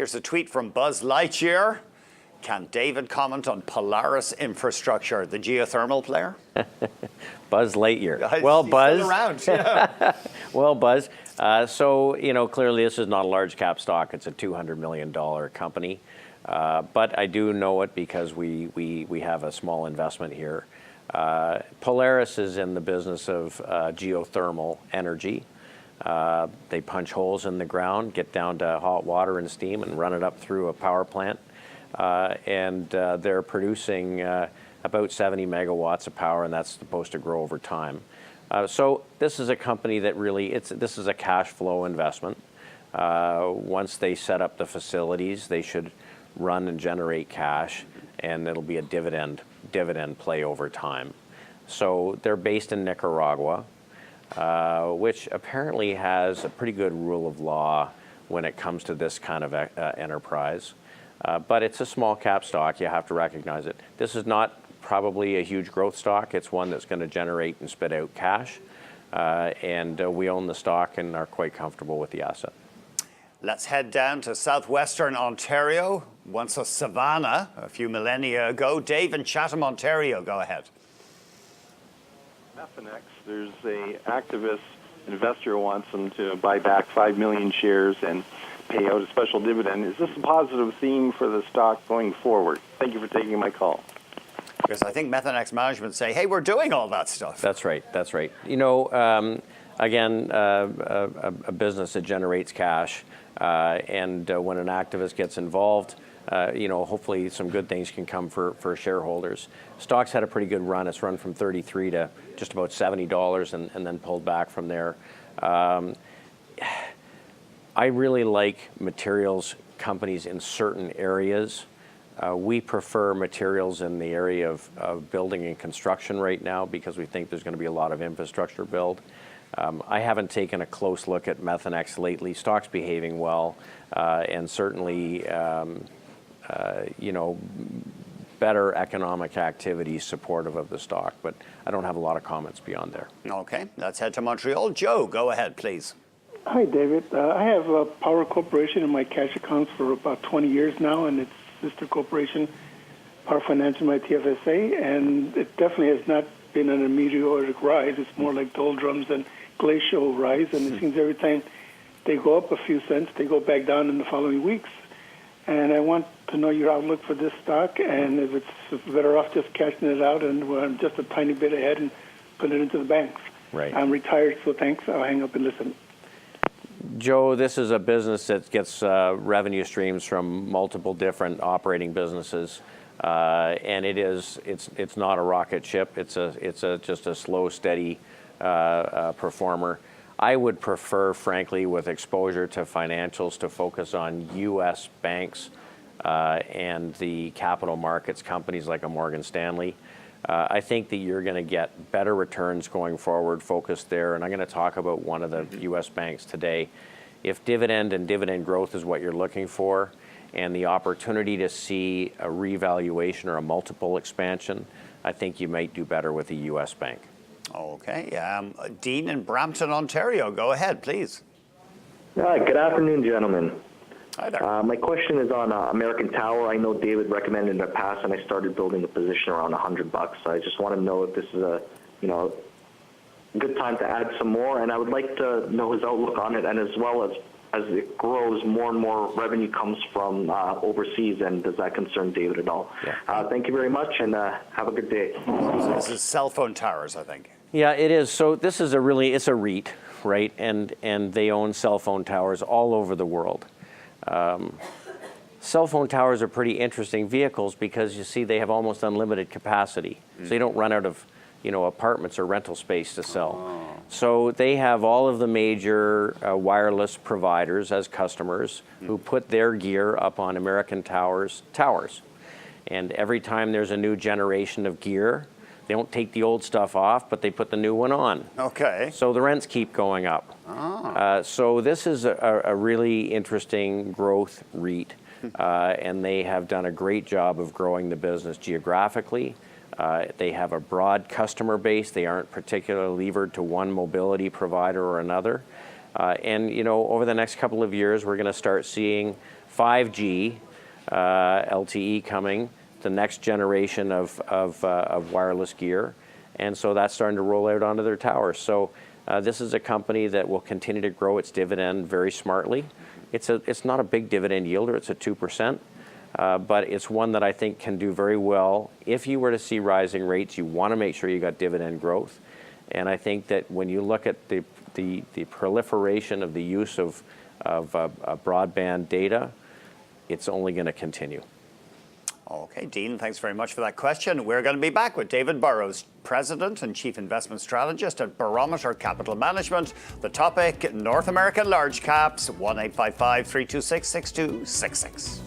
Here's a tweet from Buzz Lightyear. Can David comment on Polaris Infrastructure, the geothermal player? Buzz Lightyear. Well, Buzz. Still around, yeah. Well, Buzz. So, clearly this is not a large cap stock. It's a $200 million company. But I do know it because we have a small investment here. Polaris is in the business of geothermal energy. They punch holes in the ground, get down to hot water and steam, and run it up through a power plant. And they're producing about 70 megawatts of power, and that's supposed to grow over time. So this is a company that really, this is a cash flow investment. Once they set up the facilities, they should run and generate cash, and it'll be a dividend play over time. So they're based in Nicaragua, which apparently has a pretty good rule of law when it comes to this kind of enterprise. But it's a small cap stock, you have to recognize it. This is not probably a huge growth stock. It's one that's going to generate and spit out cash. And we own the stock and are quite comfortable with the asset. Let's head down to southwestern Ontario. Once a savanna a few millennia ago. Dave in Chatham, Ontario, go ahead. Methanex, there's a activist investor who wants them to buy back 5 million shares and pay out a special dividend. Is this a positive theme for the stock going forward? Thank you for taking my call. Because I think Methanex management say, hey, we're doing all that stuff. That's right. That's right. Again, a business that generates cash, and when an activist gets involved, hopefully some good things can come for shareholders. Stock's had a pretty good run. It's run from 33 to just about $70 and then pulled back from there. I really like materials companies in certain areas. We prefer materials in the area of building and construction right now because we think there's going to be a lot of infrastructure build. I haven't taken a close look at Methanex lately. Stock's behaving well, and certainly, better economic activity supportive of the stock. But I don't have a lot of comments beyond there. Okay, let's head to Montreal. Joe, go ahead, please. Hi, David. I have a Power Corporation in my cash accounts for about 20 years now, and its sister corporation, Power Financial, my TFSA, and it definitely has not been an meteoric rise. It's more like doldrums and glacial rise, and it seems every time they go up a few cents, they go back down in the following weeks. And I want to know your outlook for this stock, and if it's better off just cashing it out and just a tiny bit ahead and put it into the banks. Right. I'm retired, so thanks. I'll hang up and listen. Joe, this is a business that gets revenue streams from multiple different operating businesses, and it's not a rocket ship. It's just a slow, steady performer. I would prefer, frankly, with exposure to financials, to focus on U.S. banks and the capital markets companies like a Morgan Stanley. I think that you're going to get better returns going forward, focused there. And I'm going to talk about one of the U.S. banks today. If dividend and dividend growth is what you're looking for, and the opportunity to see a revaluation or a multiple expansion, I think you might do better with a U.S. bank. Okay. Dean in Brampton, Ontario, go ahead, please. Hi, good afternoon, gentlemen. Hi there. My question is on American Tower. I know David recommended in the past, and I started building a position around $100. I just want to know if this is a good time to add some more, and I would like to know his outlook on it, and as well as it grows, more and more revenue comes from overseas, and does that concern David at all? Yeah. Thank you very much, and have a good day. So this is cell phone towers, I think. Yeah, it is. So this is it's a REIT, right? And they own cell phone towers all over the world. Cell phone towers are pretty interesting vehicles because you see they have almost unlimited capacity. So you don't run out of apartments or rental space to sell. So they have all of the major wireless providers as customers who put their gear up on American towers. And every time there's a new generation of gear, they don't take the old stuff off, but they put the new one on. Okay. So the rents keep going up. So this is a really interesting growth REIT, and they have done a great job of growing the business geographically. They have a broad customer base. They aren't particularly levered to one mobility provider or another. And over the next couple of years, we're going to start seeing 5G LTE coming, the next generation of wireless gear, and so that's starting to roll out onto their towers. So this is a company that will continue to grow its dividend very smartly. It's not a big dividend yielder; it's at 2%, but it's one that I think can do very well. If you were to see rising rates, you want to make sure you got dividend growth, and I think that when you look at the proliferation of the use of broadband data, it's only going to continue. Okay, Dean, thanks very much for that question. We're going to be back with David Burrows, President and Chief Investment Strategist at Barometer Capital Management. The topic, North American large caps, 1-855-326-6266.